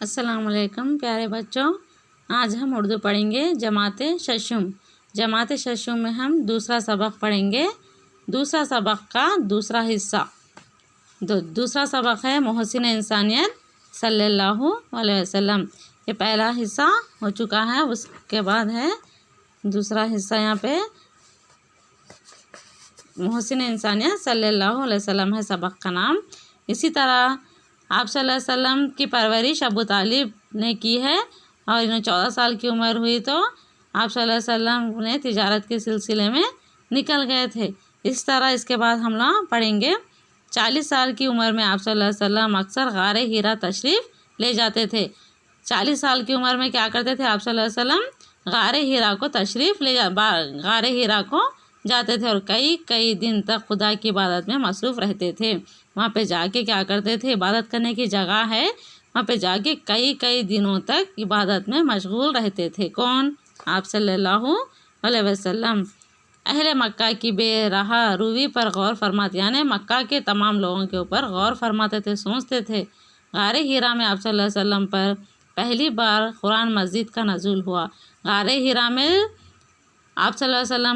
अस्सलाम वालेकुम प्यारे बच्चों, आज हम उर्दू पढ़ेंगे जमाते शशुम। जमाते शशुम में हम दूसरा सबक पढ़ेंगे। दूसरा सबक का दूसरा हिस्सा दूसरा सबक है मोहसिन इंसानियत सल्लल्लाहु अलैहि वसल्लम। ये पहला हिस्सा हो चुका है, उसके बाद है दूसरा हिस्सा। यहाँ पे मोहसिन इंसानियत सल्लल्लाहु अलैहि वसल्लम है सबक का नाम। इसी तरह आप सल्लल्लाहु अलैहि वसल्लम की परवरिश अबू तालिब ने की है और इन्हें 14 साल की उम्र हुई तो आप सल्लल्लाहु अलैहि वसल्लम ने तिजारत के सिलसिले में निकल गए थे। इस तरह इसके बाद हम लोग पढ़ेंगे 40 साल की उम्र में आप सल्लल्लाहु अलैहि वसल्लम अक्सर गारे हीरा तशरीफ़ ले जाते थे। 40 साल की उम्र में क्या करते थे आप सल्लल्लाहु अलैहि वसल्लम? गारे हीरा को तशरीफ़ गारे हीरा को जाते थे और कई दिन तक खुदा की इबादत में मसरूफ़ रहते थे। वहाँ पे जाके क्या करते थे? इबादत करने की जगह है, वहाँ पे जाके कई दिनों तक इबादत में मशगूल रहते थे। कौन? आप सल्लल्लाहु अलैहि वसल्लम। अहले मक्का की बेरहा रूवी पर गौर फरमाते, यानी मक्का के तमाम लोगों के ऊपर गौर फरमाते थे, सोचते थे। गारे हीरा में आप सल्लल्लाहु अलैहि वसल्लम पर पहली बार कुरान मस्जिद का नज़ुल हुआ। गारे हीरा में आप सल्लल्लाहु अलैहि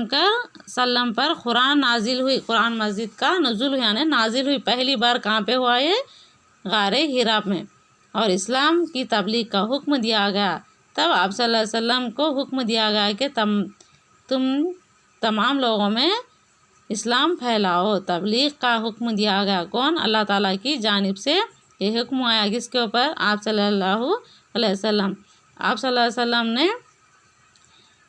वसल्लम पर कुरान नाजिल हुई, कुरान मस्जिद का नज़ुल हुई यानी नाजिल हुई। पहली बार कहाँ पे हुआ? ये गारे हीरा में। और इस्लाम की तबलीग का हुक्म दिया गया। तब आप सल्लल्लाहु अलैहि वसल्लम को हुक्म दिया गया कि तुम तमाम लोगों में इस्लाम फैलाओ। तबलीग का हुक्म दिया गया। कौन? अल्लाह ताला की जानिब से ये हुक्म आया। किसके ऊपर? आप सल्लल्लाहु अलैहि वसल्लम। आप सल्लल्लाहु अलैहि वसल्लम ने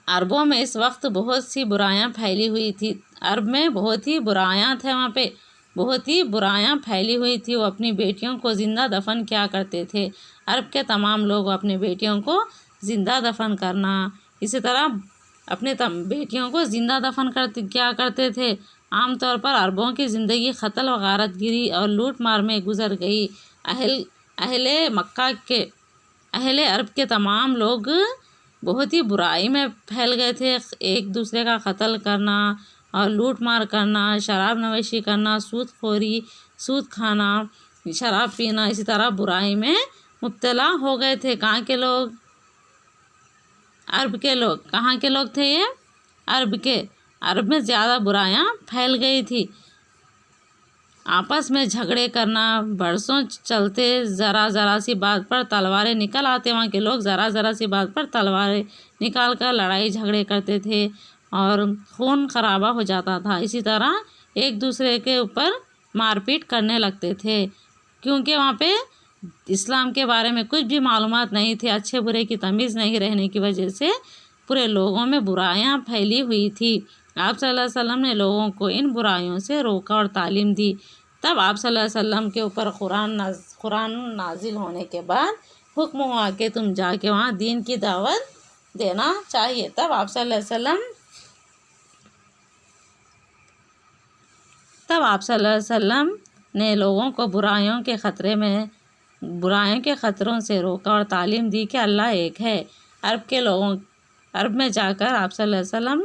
अरबों में इस वक्त बहुत सी बुराइयां फैली हुई थी। अरब में बहुत ही बुराइयां थे, वहाँ पे बहुत ही बुराइयां फैली हुई थी। वो अपनी बेटियों को ज़िंदा दफन किया करते थे। अरब के तमाम लोग अपनी बेटियों को ज़िंदा दफन करना, इसी तरह अपने बेटियों को ज़िंदा दफन किया करते थे। आमतौर पर अरबों की ज़िंदगी क़त्ल व गारतगिरी और लूट मार में गुजर गई। अहले अरब के तमाम लोग बहुत ही बुराई में फैल गए थे। एक दूसरे का कत्ल करना और लूट मार करना, शराब नवशी करना, सूद खाना, शराब पीना, इसी तरह बुराई में मुब्तला हो गए थे। कहाँ के लोग? अरब के लोग। कहाँ के लोग थे ये? अरब के। अरब में ज़्यादा बुराइयां फैल गई थी। आपस में झगड़े करना, बरसों चलते, ज़रा सी बात पर तलवारें निकल आते। वहाँ के लोग ज़रा सी बात पर तलवारें निकाल कर लड़ाई झगड़े करते थे और खून खराबा हो जाता था। इसी तरह एक दूसरे के ऊपर मारपीट करने लगते थे, क्योंकि वहाँ पे इस्लाम के बारे में कुछ भी मालूमात नहीं थी। अच्छे बुरे की तमीज़ नहीं रहने की वजह से पूरे लोगों में बुराइयां फैली हुई थी। आप सल्लल्लाहु अलैहि वसल्लम ने लोगों को इन बुराइयों से रोका और तालीम दी। तब आप सल्लल्लाहु अलैहि वसल्लम के ऊपर कुरान नाजिल होने के बाद हुक्म हुआ कि तुम जाके वहाँ दीन की दावत देना चाहिए। तब आप सल्लल्लाहु अलैहि वसल्लम ने लोगों को बुराइयों के ख़तरों से रोका और तालीम दी कि अल्लाह एक है। अरब में जाकर आप सल्लल्लाहु अलैहि वसल्लम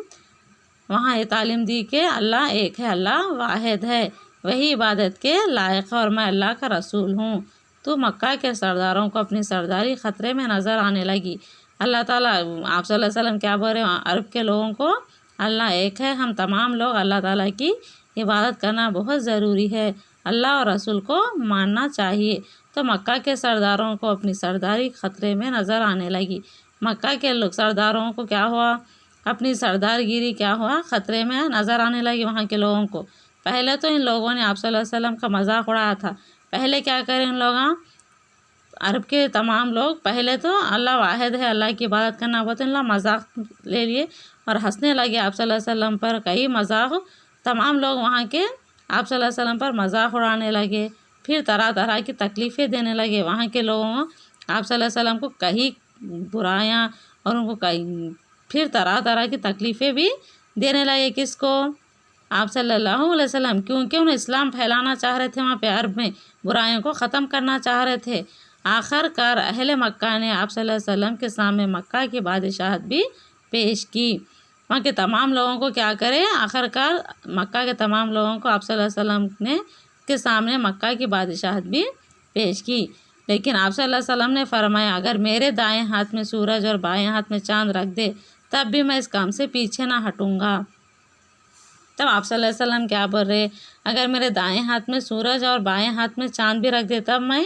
वहाँ ये तालीम दी कि अल्लाह एक है, अल्लाह वाहिद है, वही इबादत के लायक है और मैं अल्लाह का रसूल हूँ। तो मक्का के सरदारों को अपनी सरदारी ख़तरे में नज़र आने लगी। अल्लाह ताला आप सल्लल्लाहु अलैहि वसल्लम क्या बोल रहे हैं? अरब के लोगों को अल्लाह एक है, हम तमाम लोग अल्लाह ताला की इबादत करना बहुत ज़रूरी है, अल्लाह और रसूल को मानना चाहिए। तो मक्का के सरदारों को अपनी सरदारी ख़तरे में नज़र आने लगी। मक्का के सरदारों को क्या हुआ? अपनी सरदारगिरी क्या हुआ? ख़तरे में नज़र आने लगी वहाँ के लोगों को। पहले तो इन लोगों ने आप सल्लल्लाहु अलैहि वसल्लम का मजाक उड़ाया था। पहले क्या करें इन लोग? अरब के तमाम लोग पहले तो अल्लाह वाहिद है, अल्लाह की इबादत करना होता है, मजाक ले लिए और हंसने लगे आप सल्लल्लाहु अलैहि वसल्लम पर। कई मजाक तमाम लोग वहाँ के आप सल्लल्लाहु अलैहि वसल्लम पर मजाक उड़ाने लगे। फिर तरह की तकलीफ़ें देने लगे वहाँ के लोगों को। आप सल्लल्लाहु अलैहि वसल्लम को कई बुराइयाँ और उनको फिर तरह की तकलीफ़ें भी देने लगे। किसको? आप सल्लल्लाहु अलैहि वसल्लम, क्योंकि उन्हें इस्लाम फैलाना चाह रहे थे। वहाँ पे अरब में बुराइयों को ख़त्म करना चाह रहे थे। आखिरकार अहले मक्का ने आप सल्लल्लाहु अलैहि वसल्लम के सामने मक्का की बादशाहत भी पेश की। वहाँ के तमाम लोगों को क्या करें? आखिरकार मक्का के तमाम लोगों को आप सल्लल्लाहु अलैहि वसल्लम ने के सामने मक्का की बादशाहत भी पेश की। लेकिन आप सल्लल्लाहु अलैहि वसल्लम ने फरमाया, अगर मेरे दाएं हाथ में सूरज और बाएं हाथ में चाँद रख दे तब भी मैं इस काम से पीछे ना हटूँगा। तब आप सल्लल्लाहु अलैहि वसल्लम क्या बोल रहे, अगर मेरे दाएं हाथ में सूरज और बाएं हाथ में चाँद भी रख दे तब मैं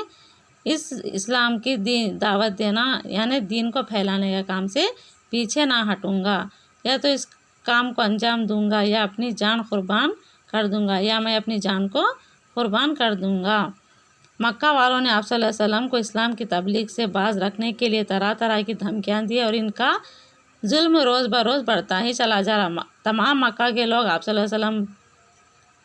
इस इस्लाम की दावत देना यानी दीन को फैलाने का काम से पीछे ना हटूँगा, या तो इस काम को अंजाम दूँगा या अपनी जान कुर्बान कर दूँगा, या मैं अपनी जान को कुर्बान कर दूँगा। मक्का वालों ने आप सल्लल्लाहु अलैहि वसल्लम को इस्लाम की तबलीग से बाज रखने के लिए तरह तरह की धमकियाँ दी और इनका जुल्म रोज़ बरोज़ बढ़ता ही चला जा रहा। तमाम मक्का के लोग आप सल्लल्लाहु अलैहि वसल्लम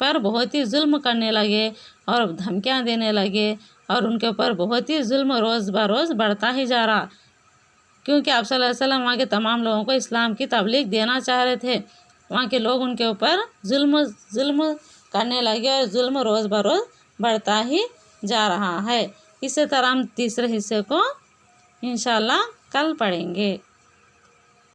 पर बहुत ही जुल्म करने लगे और धमकियाँ देने लगे और उनके ऊपर बहुत ही जुल्म रोज़ बरोज़ बढ़ता ही जा रहा, क्योंकि आप सल्लल्लाहु अलैहि वसल्लम वहाँ के तमाम लोगों को इस्लाम की तबलीग देना चाह रहे थे। वहाँ के लोग उनके ऊपर जुल्म करने लगे और जुल्म रोज़ बरोज़ बढ़ता ही जा रहा है। इसी तरह हम तीसरे हिस्से को इंशाल्लाह कल पढ़ेंगे।